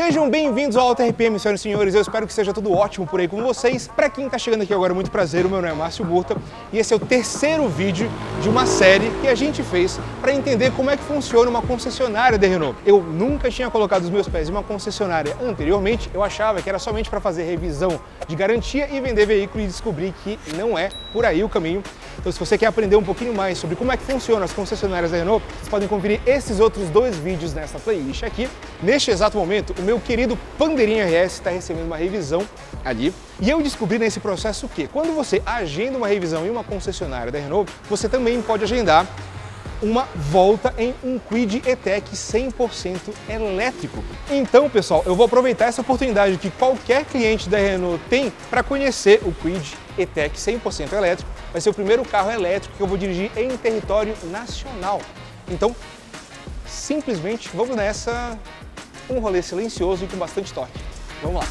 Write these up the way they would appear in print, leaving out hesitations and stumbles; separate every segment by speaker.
Speaker 1: Sejam bem-vindos ao Auto RPM, senhoras e senhores. Eu espero que seja tudo ótimo por aí com vocês. Para quem está chegando aqui agora, muito prazer. O meu nome é Márcio Murta e esse é o terceiro vídeo de uma série que a gente fez para entender como é que funciona uma concessionária da Renault. Eu nunca tinha colocado os meus pés em uma concessionária anteriormente. Eu achava que era somente para fazer revisão de garantia e vender veículo e descobri que não é por aí o caminho. Então, se você quer aprender um pouquinho mais sobre como é que funcionam as concessionárias da Renault, vocês podem conferir esses outros dois vídeos nessa playlist aqui. Neste exato momento, o meu querido Pandeirinha RS está recebendo uma revisão ali. E eu descobri nesse processo que quando você agenda uma revisão em uma concessionária da Renault, você também pode agendar uma volta em um Kwid E-Tech 100% elétrico. Então, pessoal, eu vou aproveitar essa oportunidade que qualquer cliente da Renault tem para conhecer o Kwid E-Tech 100% elétrico. Vai ser o primeiro carro elétrico que eu vou dirigir em território nacional. Então, simplesmente vamos nessa, um rolê silencioso e com bastante torque. Vamos lá!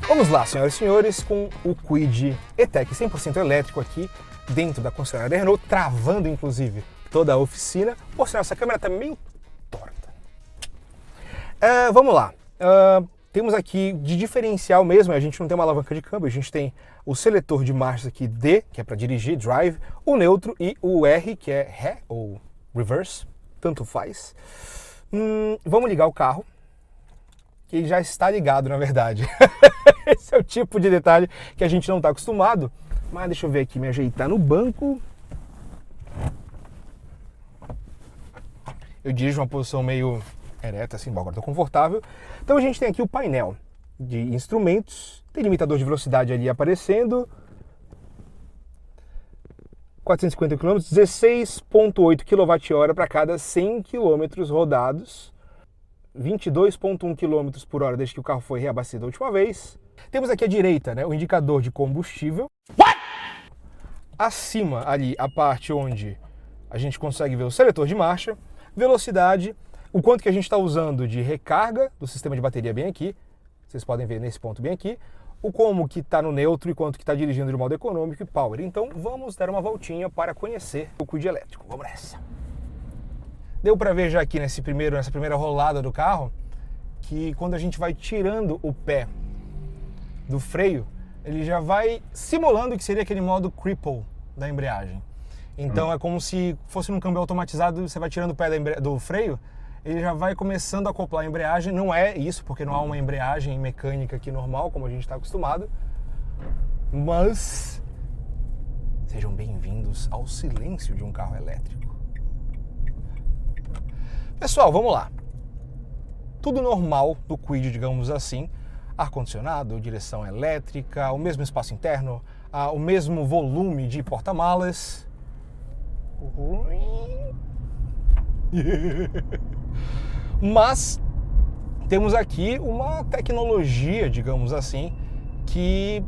Speaker 1: Vamos lá, senhoras e senhores, com o Kwid E-Tech 100% elétrico aqui dentro da concessionária da Renault, travando inclusive toda a oficina. Por sinal, essa câmera está meio torta. Vamos lá. Temos aqui de diferencial mesmo, a gente não tem uma alavanca de câmbio, a gente tem o seletor de marchas aqui D, que é para dirigir, drive, o neutro e o R, que é ré ou reverse, tanto faz. Vamos ligar o carro, que ele já está ligado, na verdade. Esse é o tipo de detalhe que a gente não está acostumado. Mas deixa eu ver aqui, me ajeitar no banco. Eu dirijo uma posição meio ereta, assim, bom, agora estou confortável. Então a gente tem aqui o painel de instrumentos, tem limitador de velocidade ali aparecendo. 450 km, 16,8 kWh para cada 100 km rodados. 22,1 km por hora desde que o carro foi reabastecido a última vez. Temos aqui à direita, né, o indicador de combustível. Acima ali a parte onde a gente consegue ver o seletor de marcha, velocidade, o quanto que a gente está usando de recarga do sistema de bateria bem aqui. Vocês podem ver nesse ponto bem aqui. O como que está no neutro e quanto que está dirigindo de modo econômico e power. Então vamos dar uma voltinha para conhecer o Kwid elétrico. Vamos nessa! Deu para ver já aqui nessa primeira rolada do carro que quando a gente vai tirando o pé do freio, ele já vai simulando que seria aquele modo cripple da embreagem. Então é como se fosse num câmbio automatizado, você vai tirando o pé do freio, ele já vai começando a acoplar a embreagem. Não é isso, porque não há uma embreagem mecânica aqui normal, como a gente está acostumado. Mas sejam bem-vindos ao silêncio de um carro elétrico. Pessoal, vamos lá. Tudo normal do Kwid, digamos assim. Ar-condicionado, direção elétrica, o mesmo espaço interno, o mesmo volume de porta-malas. Mas temos aqui uma tecnologia, digamos assim, que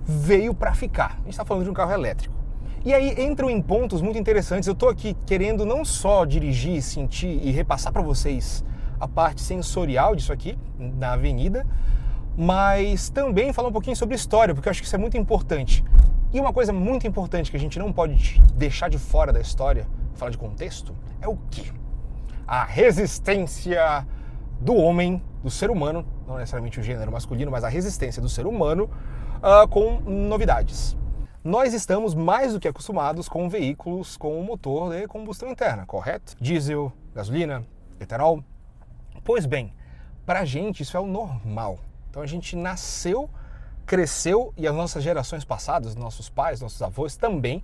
Speaker 1: veio para ficar. A gente está falando de um carro elétrico. E aí entram em pontos muito interessantes. Eu estou aqui querendo não só dirigir, sentir e repassar para vocês a parte sensorial disso aqui, na avenida, mas também falar um pouquinho sobre história, porque eu acho que isso é muito importante. E uma coisa muito importante que a gente não pode deixar de fora da história, falar de contexto, é o quê? A resistência do homem, do ser humano, não necessariamente o gênero masculino, mas a resistência do ser humano com novidades. Nós estamos mais do que acostumados com veículos com motor de combustão interna, correto? Diesel, gasolina, etanol. Pois bem, pra gente isso é o normal. Então a gente nasceu, cresceu e as nossas gerações passadas, nossos pais, nossos avós também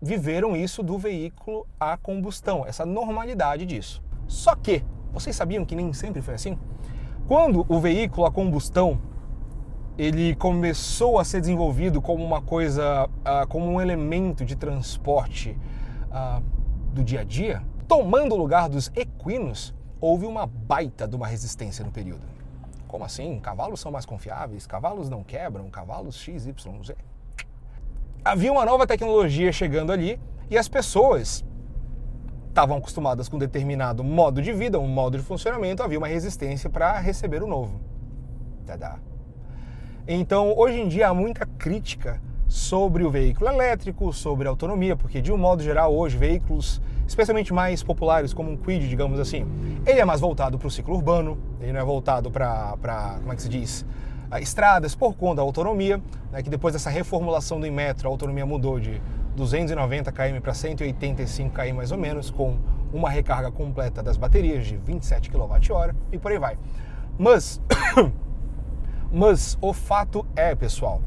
Speaker 1: viveram isso do veículo a combustão, essa normalidade disso. Só que, vocês sabiam que nem sempre foi assim? Quando o veículo a combustão ele começou a ser desenvolvido como uma coisa, como um elemento de transporte do dia a dia, tomando o lugar dos equinos, houve uma baita de uma resistência no período. Como assim? Cavalos são mais confiáveis, cavalos não quebram, cavalos XYZ. Havia uma nova tecnologia chegando ali e as pessoas estavam acostumadas com um determinado modo de vida, um modo de funcionamento, havia uma resistência para receber o novo. Tadá. Então, hoje em dia há muita crítica sobre o veículo elétrico, sobre a autonomia, porque de um modo geral hoje veículos, especialmente mais populares como um Kwid, digamos assim, ele é mais voltado para o ciclo urbano, ele não é voltado para, como é que se diz, estradas por conta da autonomia, né, que depois dessa reformulação do Inmetro a autonomia mudou de 290 km para 185 km mais ou menos, com uma recarga completa das baterias de 27 kWh e por aí vai. Mas o fato é, pessoal,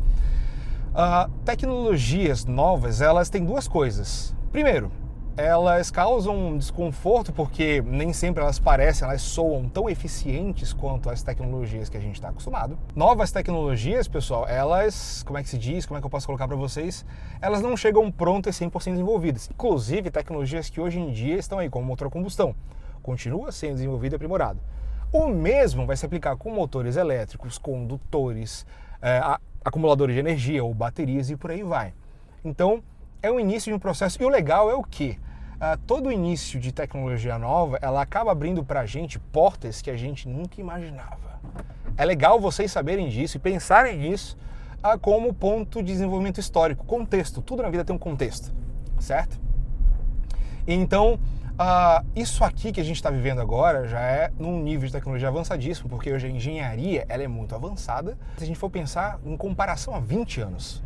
Speaker 1: tecnologias novas, elas têm duas coisas. Primeiro, elas causam um desconforto porque nem sempre elas parecem, elas soam tão eficientes quanto as tecnologias que a gente está acostumado. Novas tecnologias, pessoal, elas, como é que se diz, como é que eu posso colocar para vocês? Elas não chegam prontas e 100% desenvolvidas. Inclusive, tecnologias que hoje em dia estão aí, como motor a combustão, continua sendo desenvolvido e aprimorado. O mesmo vai se aplicar com motores elétricos, condutores, acumuladores de energia ou baterias e por aí vai. Então, é o início de um processo. E o legal é o quê? Todo início de tecnologia nova, ela acaba abrindo para a gente portas que a gente nunca imaginava. É legal vocês saberem disso e pensarem nisso como ponto de desenvolvimento histórico, contexto. Tudo na vida tem um contexto, certo? Então, isso aqui que a gente está vivendo agora já é num nível de tecnologia avançadíssimo, porque hoje a engenharia ela é muito avançada. Se a gente for pensar em comparação a 20 anos.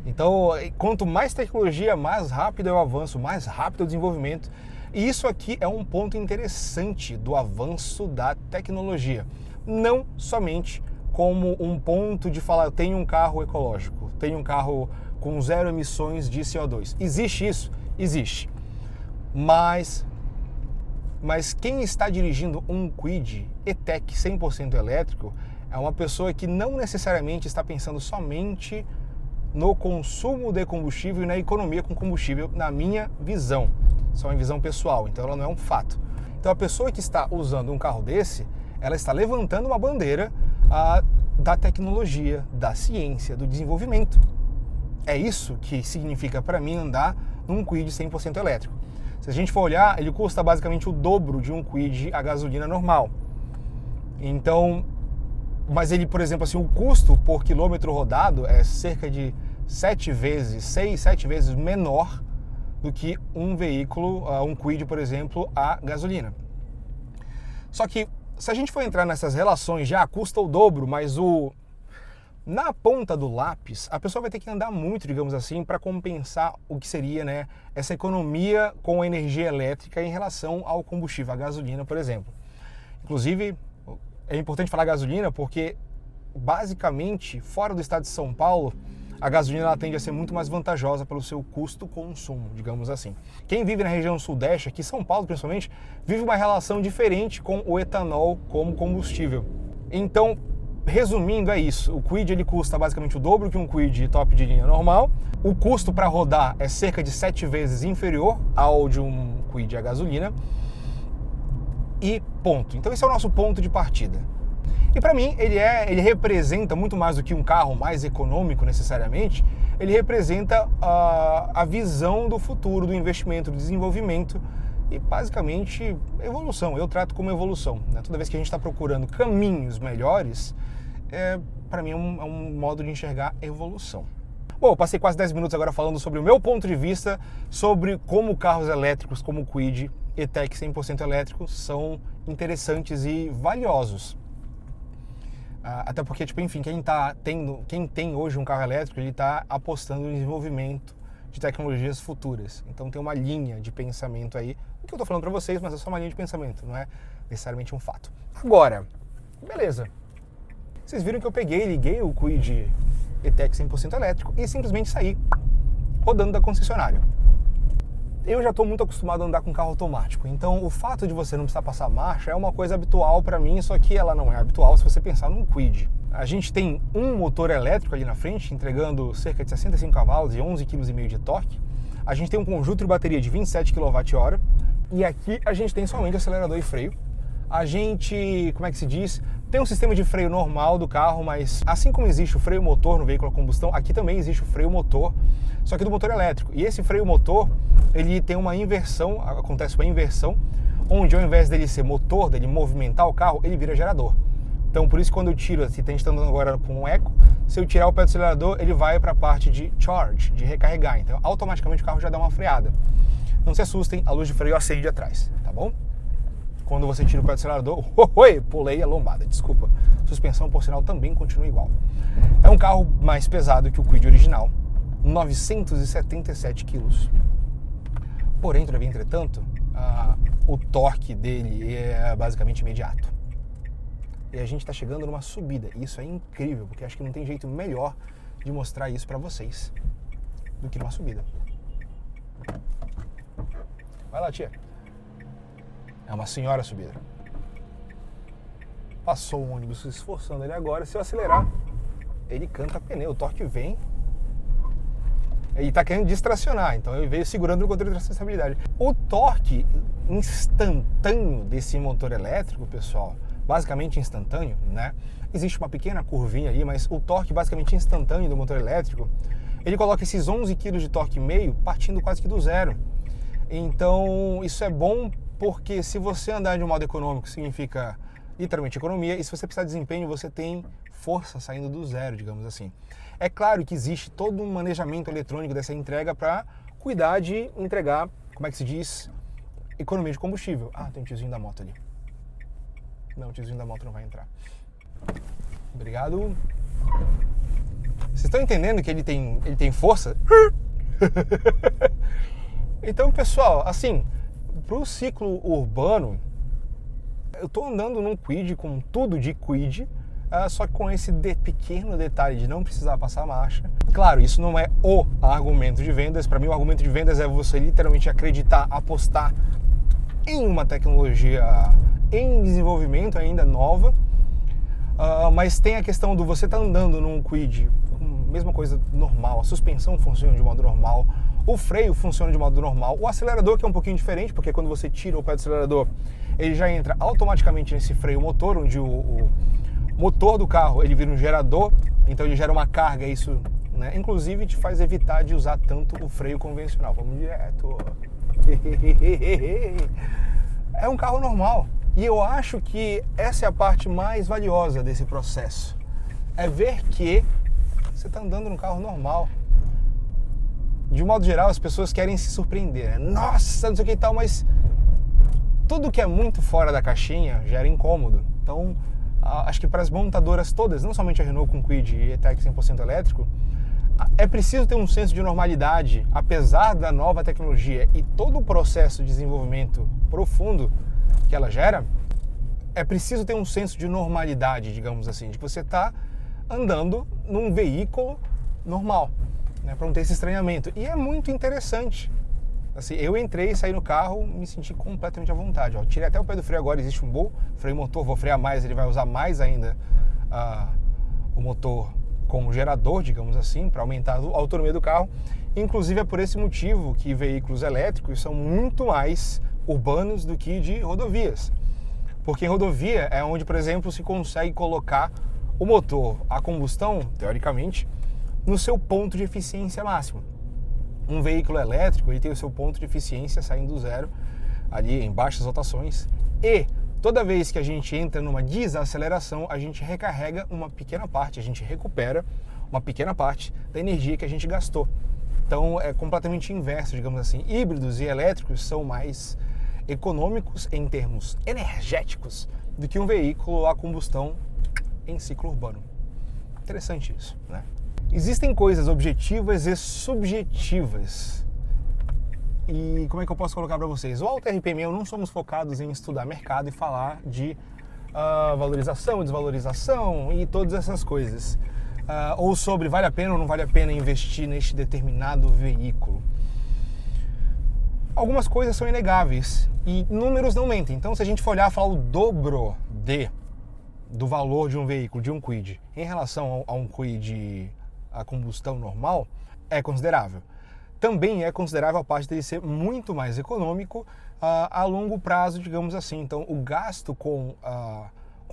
Speaker 1: Então, quanto mais tecnologia, mais rápido é o avanço, mais rápido é o desenvolvimento. E isso aqui é um ponto interessante do avanço da tecnologia. Não somente como um ponto de falar, eu tenho um carro ecológico, tenho um carro com zero emissões de CO2. Existe isso? Existe. Mas quem está dirigindo um Kwid E-Tech 100% elétrico é uma pessoa que não necessariamente está pensando somente no consumo de combustível e na economia com combustível, na minha visão. Isso é uma visão pessoal, então ela não é um fato. Então a pessoa que está usando um carro desse, ela está levantando uma bandeira da tecnologia, da ciência, do desenvolvimento. É isso que significa para mim andar num Kwid 100% elétrico. Se a gente for olhar, ele custa basicamente o dobro de um Kwid a gasolina normal. Então, mas ele, por exemplo, assim, o custo por quilômetro rodado é cerca de 6, 7 vezes menor do que um veículo, um Kwid, por exemplo, a gasolina. Só que, se a gente for entrar nessas relações, já custa o dobro, mas na ponta do lápis, a pessoa vai ter que andar muito, digamos assim, para compensar o que seria, né, essa economia com a energia elétrica em relação ao combustível, a gasolina, por exemplo. Inclusive, é importante falar gasolina porque, basicamente, fora do estado de São Paulo, a gasolina ela tende a ser muito mais vantajosa pelo seu custo-consumo, digamos assim. Quem vive na região sudeste, aqui São Paulo principalmente, vive uma relação diferente com o etanol como combustível. Então, resumindo, é isso. O Kwid ele custa basicamente o dobro que um Kwid top de linha normal. O custo para rodar é cerca de 7 vezes inferior ao de um Kwid a gasolina. E ponto. Então esse é o nosso ponto de partida. E para mim ele representa muito mais do que um carro mais econômico necessariamente. Ele representa a visão do futuro, do investimento, do desenvolvimento e basicamente evolução. Eu trato como evolução, né? Toda vez que a gente está procurando caminhos melhores, para mim é um modo de enxergar evolução. Bom, eu passei quase 10 minutos agora falando sobre o meu ponto de vista sobre como carros elétricos como o Kwid E-Tech 100% elétrico são interessantes e valiosos. Até porque, enfim, quem tem hoje um carro elétrico, ele está apostando no desenvolvimento de tecnologias futuras. Então tem uma linha de pensamento aí, o que eu estou falando para vocês, mas é só uma linha de pensamento, não é necessariamente um fato. Agora, beleza. Vocês viram que eu liguei o Kwid E-Tech 100% elétrico e simplesmente saí rodando da concessionária. Eu já estou muito acostumado a andar com carro automático, então o fato de você não precisar passar marcha é uma coisa habitual para mim, só que ela não é habitual se você pensar num Kwid. A gente tem um motor elétrico ali na frente, entregando cerca de 65 cavalos e 11,5 kg de torque. A gente tem um conjunto de bateria de 27 kWh e aqui a gente tem somente acelerador e freio. A gente, como é que se diz, tem um sistema de freio normal do carro, mas assim como existe o freio motor no veículo a combustão, aqui também existe o freio motor, só que do motor elétrico. E esse freio motor, ele tem uma inversão, acontece uma inversão, onde ao invés dele ser motor, dele movimentar o carro, ele vira gerador. Então, por isso, quando eu tiro, se a gente está andando agora com um eco, se eu tirar o pé do acelerador, ele vai para a parte de charge, de recarregar. Então, automaticamente o carro já dá uma freada. Não se assustem, a luz de freio acende atrás, tá bom? Quando você tira o pé do acelerador, pulei a lombada, desculpa. Suspensão, por sinal, também continua igual. É um carro mais pesado que o Kwid original, 977 quilos. Porém, todavia, entretanto, o torque dele é basicamente imediato. E a gente está chegando numa subida. E isso é incrível, porque acho que não tem jeito melhor de mostrar isso para vocês do que numa subida. Vai lá, tia. É uma senhora subida. Passou um ônibus se esforçando ali agora. Se eu acelerar, ele canta pneu. O torque vem. Ele está querendo distracionar, então ele veio segurando o controle de estabilidade. O torque instantâneo desse motor elétrico, pessoal, basicamente instantâneo, né? Existe uma pequena curvinha aí, mas o torque basicamente instantâneo do motor elétrico, ele coloca esses 11 kg de torque meio partindo quase que do zero. Então, isso é bom porque se você andar de um modo econômico, significa literalmente economia, e se você precisar de desempenho, você tem força saindo do zero, digamos assim. É claro que existe todo um manejamento eletrônico dessa entrega para cuidar de entregar, como é que se diz, economia de combustível. Ah, tem um tiozinho da moto ali. Não, o tiozinho da moto não vai entrar. Obrigado. Vocês estão entendendo que ele tem força? Então, pessoal, assim, para o ciclo urbano, eu estou andando num Kwid com tudo de Kwid, só que com esse pequeno detalhe de não precisar passar marcha. Claro, isso não é o argumento de vendas. Para mim, o argumento de vendas é você literalmente acreditar, apostar em uma tecnologia em desenvolvimento ainda nova. Mas tem a questão do você estar andando num Kwid, mesma coisa normal, a suspensão funciona de modo normal, o freio funciona de modo normal, o acelerador que é um pouquinho diferente, porque quando você tira o pé do acelerador, ele já entra automaticamente nesse freio motor, onde o motor do carro ele vira um gerador, então ele gera uma carga, isso, né, inclusive te faz evitar de usar tanto o freio convencional. Vamos direto. É um carro normal. E eu acho que essa é a parte mais valiosa desse processo. É ver que você está andando num carro normal. De modo geral, as pessoas querem se surpreender, né? Nossa, não sei o que e tal, mas tudo que é muito fora da caixinha gera incômodo. Então, acho que para as montadoras todas, não somente a Renault com Kwid e E-Tech 100% elétrico, é preciso ter um senso de normalidade, apesar da nova tecnologia e todo o processo de desenvolvimento profundo que ela gera, é preciso ter um senso de normalidade, digamos assim, de que você está andando num veículo normal, né, para não ter esse estranhamento. E é muito interessante. Assim, eu entrei, saí no carro, me senti completamente à vontade. Ó, tirei até o pé do freio agora, existe um bom freio motor, vou frear mais, ele vai usar mais ainda o motor como gerador, digamos assim, para aumentar a autonomia do carro. Inclusive é por esse motivo que veículos elétricos são muito mais urbanos do que de rodovias. Porque em rodovia é onde, por exemplo, se consegue colocar o motor a combustão, teoricamente, no seu ponto de eficiência máximo. Um veículo elétrico ele tem o seu ponto de eficiência saindo do zero, ali em baixas rotações, e toda vez que a gente entra numa desaceleração, a gente recarrega uma pequena parte, a gente recupera uma pequena parte da energia que a gente gastou. Então é completamente inverso, digamos assim. Híbridos e elétricos são mais econômicos em termos energéticos do que um veículo a combustão em ciclo urbano. Interessante isso, né? Existem coisas objetivas e subjetivas. E como é que eu posso colocar para vocês? O Auto RP e eu não somos focados em estudar mercado e falar de valorização, desvalorização e todas essas coisas. Ou sobre vale a pena ou não vale a pena investir neste determinado veículo. Algumas coisas são inegáveis e números não mentem. Então, se a gente for olhar e falar o dobro do valor de um veículo, de um Kwid, em relação a um Kwid a combustão normal, é considerável. Também é considerável a parte dele ser muito mais econômico a longo prazo, digamos assim. Então, o gasto com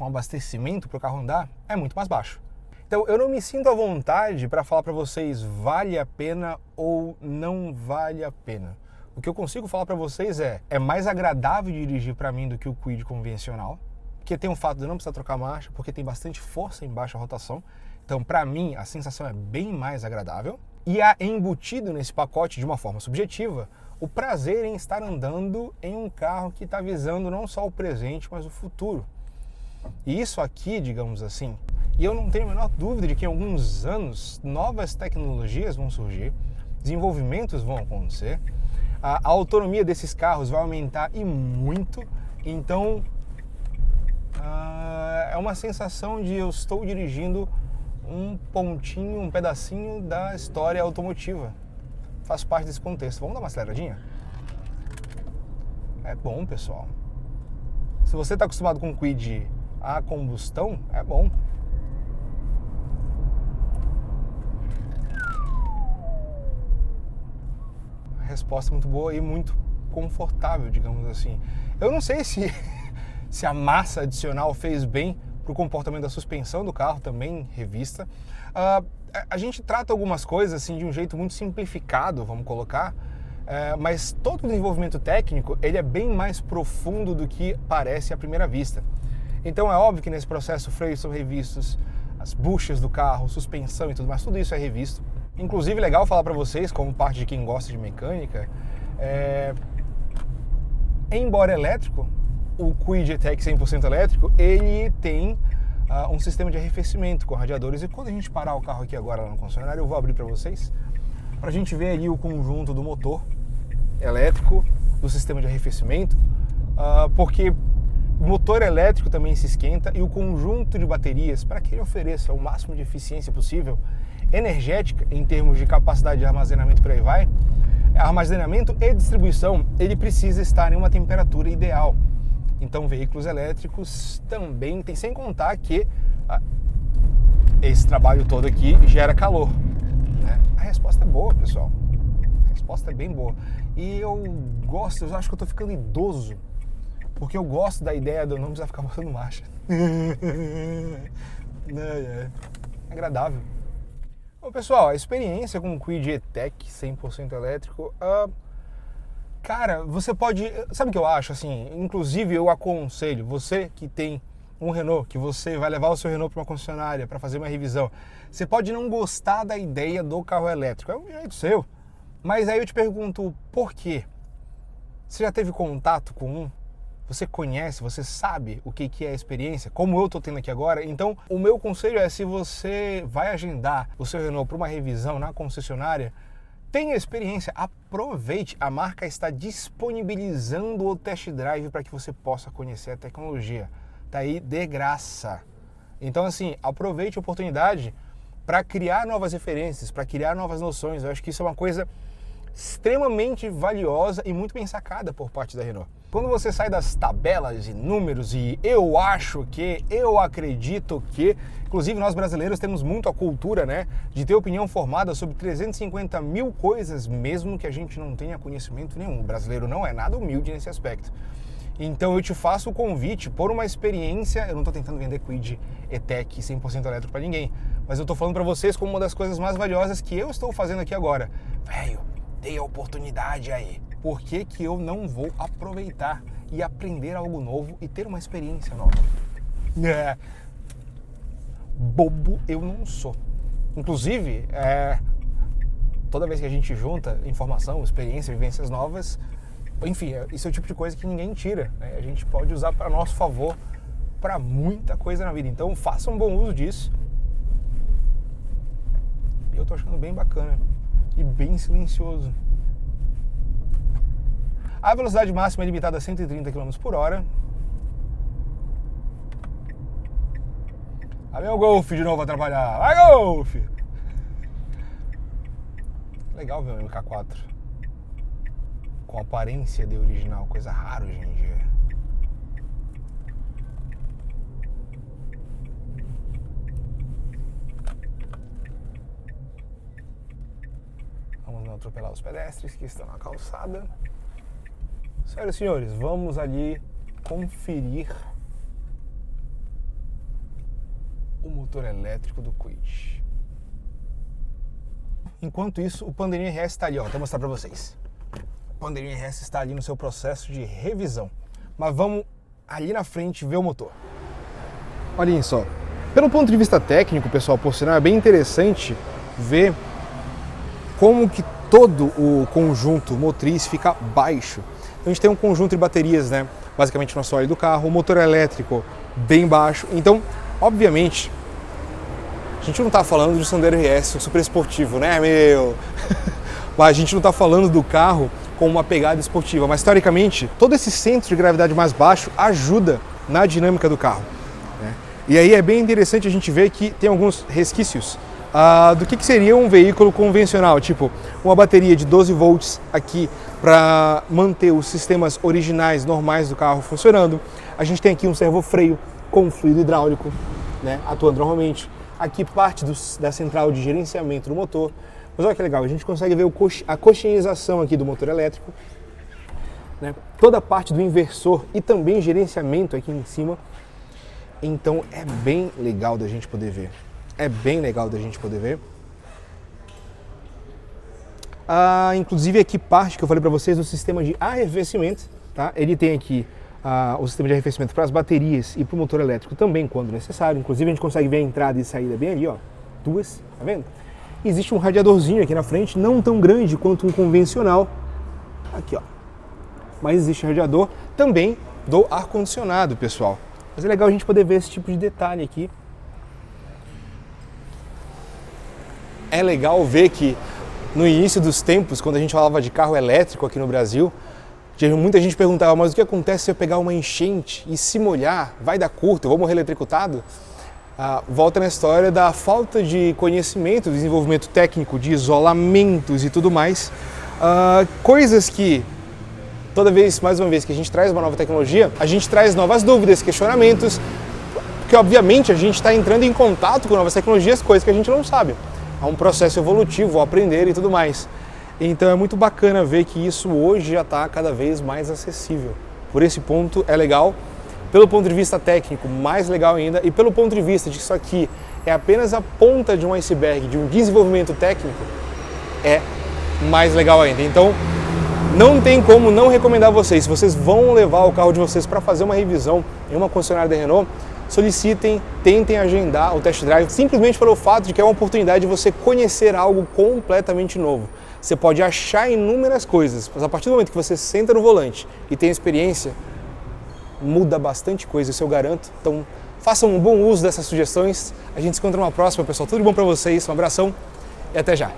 Speaker 1: abastecimento para o carro andar é muito mais baixo. Então, eu não me sinto à vontade para falar para vocês vale a pena ou não vale a pena. O que eu consigo falar para vocês é mais agradável dirigir para mim do que o Kwid convencional, porque tem o fato de eu não precisar trocar marcha, porque tem bastante força em baixa rotação. Então, para mim, a sensação é bem mais agradável. E há embutido nesse pacote, de uma forma subjetiva, o prazer em estar andando em um carro que está visando não só o presente, mas o futuro. E isso aqui, digamos assim, e eu não tenho a menor dúvida de que em alguns anos novas tecnologias vão surgir, desenvolvimentos vão acontecer, a autonomia desses carros vai aumentar e muito. Então, é uma sensação de eu estou dirigindo um pontinho, um pedacinho da história automotiva. Faz parte desse contexto. Vamos dar uma aceleradinha? É bom, pessoal. Se você está acostumado com Kwid a combustão, é bom. A resposta é muito boa e muito confortável, digamos assim. Eu não sei se a massa adicional fez bem para o comportamento da suspensão do carro, também revista. A gente trata algumas coisas assim de um jeito muito simplificado, vamos colocar, mas todo o desenvolvimento técnico ele é bem mais profundo do que parece à primeira vista. Então é óbvio que nesse processo freios são revistos, as buchas do carro, suspensão e tudo mais, tudo isso é revisto. Inclusive, legal falar para vocês, como parte de quem gosta de mecânica, embora elétrico, o Kwid E-Tech 100% elétrico, ele tem um sistema de arrefecimento com radiadores. E quando a gente parar o carro aqui agora lá no concessionário, eu vou abrir para vocês, para a gente ver ali o conjunto do motor elétrico, do sistema de arrefecimento, porque o motor elétrico também se esquenta e o conjunto de baterias, para que ele ofereça o máximo de eficiência possível, energética, em termos de capacidade de armazenamento, por aí vai, armazenamento e distribuição, ele precisa estar em uma temperatura ideal. Então, veículos elétricos também tem, sem contar que esse trabalho todo aqui gera calor, né? A resposta é boa, pessoal. A resposta é bem boa. E eu acho que eu tô ficando idoso, porque eu gosto da ideia de eu não precisar ficar botando marcha. É agradável. Bom, pessoal, a experiência com o Kwid E-Tech 100% elétrico, cara, você pode... Sabe o que eu acho? Assim, inclusive eu aconselho, você que tem um Renault, que você vai levar o seu Renault para uma concessionária para fazer uma revisão, você pode não gostar da ideia do carro elétrico, é um jeito seu. Mas aí eu te pergunto, por quê? Você já teve contato com um? Você conhece, você sabe o que é a experiência, como eu estou tendo aqui agora? Então, o meu conselho é, se você vai agendar o seu Renault para uma revisão na concessionária, tenha experiência, aproveite. A marca está disponibilizando o test drive para que você possa conhecer a tecnologia. Tá aí de graça. Então, assim, aproveite a oportunidade para criar novas referências, para criar novas noções. Eu acho que isso é uma coisa extremamente valiosa e muito bem sacada por parte da Renault. Quando você sai das tabelas e números e eu acho que, eu acredito que, inclusive nós brasileiros temos muito a cultura, né, de ter opinião formada sobre 350 mil coisas, mesmo que a gente não tenha conhecimento nenhum. O brasileiro não é nada humilde nesse aspecto. Então eu te faço o convite por uma experiência. Eu não estou tentando vender Kwid E-Tech 100% elétrico para ninguém, mas eu estou falando para vocês como uma das coisas mais valiosas que eu estou fazendo aqui agora. Velho, dei a oportunidade aí. Por que que eu não vou aproveitar e aprender algo novo e ter uma experiência nova? Bobo eu não sou. Inclusive, toda vez que a gente junta informação, experiência, vivências novas, enfim, isso é o tipo de coisa que ninguém tira, né? A gente pode usar para nosso favor para muita coisa na vida. Então, faça um bom uso disso. Eu tô achando bem bacana e bem silencioso. A velocidade máxima é limitada a 130 km por hora. Aí vem o Golf de novo atrapalhar. Vai, Golf! Legal ver o MK4 com aparência de original, coisa rara hoje em dia. Vamos não atropelar os pedestres que estão na calçada. Senhoras e senhores, vamos ali conferir o motor elétrico do Kwid. Enquanto isso, o Pandeirinho RS está ali, ó, vou mostrar para vocês. O Pandeirinho RS está ali no seu processo de revisão. Mas vamos ali na frente ver o motor. Olhem só. Pelo ponto de vista técnico, pessoal, por sinal, é bem interessante ver como que todo o conjunto motriz fica baixo. Então, a gente tem um conjunto de baterias, né? Basicamente no assoalho do carro, o motor elétrico bem baixo. Então, obviamente, a gente não está falando do Sandero RS, um super esportivo, né, meu? Mas a gente não está falando do carro com uma pegada esportiva, mas teoricamente, todo esse centro de gravidade mais baixo ajuda na dinâmica do carro, né? E aí é bem interessante a gente ver que tem alguns resquícios do que seria um veículo convencional, tipo uma bateria de 12 volts aqui para manter os sistemas originais normais do carro funcionando. A gente tem aqui um servofreio com fluido hidráulico, né, atuando normalmente. Aqui parte da central de gerenciamento do motor. Mas olha que legal, a gente consegue ver a coxinização aqui do motor elétrico, né, toda a parte do inversor e também gerenciamento aqui em cima. Então é bem legal da gente poder ver. É bem legal da gente poder ver. Inclusive aqui parte que eu falei para vocês do sistema de arrefecimento, tá? Ele tem aqui o sistema de arrefecimento para as baterias e para o motor elétrico também quando necessário. Inclusive a gente consegue ver a entrada e saída bem ali, ó, duas, tá vendo? Existe um radiadorzinho aqui na frente, não tão grande quanto um convencional, aqui ó. Mas existe radiador também do ar-condicionado, pessoal. Mas é legal a gente poder ver esse tipo de detalhe aqui. É legal ver que no início dos tempos, quando a gente falava de carro elétrico aqui no Brasil, muita gente perguntava, mas o que acontece se eu pegar uma enchente e se molhar? Vai dar curto, eu vou morrer eletrocutado? Volta na história da falta de conhecimento, desenvolvimento técnico, de isolamentos e tudo mais. Coisas que, toda vez, mais uma vez, que a gente traz uma nova tecnologia, a gente traz novas dúvidas, questionamentos, porque obviamente a gente está entrando em contato com novas tecnologias, coisas que a gente não sabe. Há um processo evolutivo, ao aprender e tudo mais. Então é muito bacana ver que isso hoje já está cada vez mais acessível. Por esse ponto é legal. Pelo ponto de vista técnico, mais legal ainda. E pelo ponto de vista de que isso aqui é apenas a ponta de um iceberg, de um desenvolvimento técnico, é mais legal ainda. Então não tem como não recomendar vocês. Se vocês vão levar o carro de vocês para fazer uma revisão em uma concessionária da Renault, solicitem, tentem agendar o test drive, simplesmente pelo fato de que é uma oportunidade de você conhecer algo completamente novo. Você pode achar inúmeras coisas, mas a partir do momento que você senta no volante e tem experiência, muda bastante coisa, isso eu garanto. Então façam um bom uso dessas sugestões. A gente se encontra numa próxima, pessoal. Tudo de bom para vocês, um abração e até já!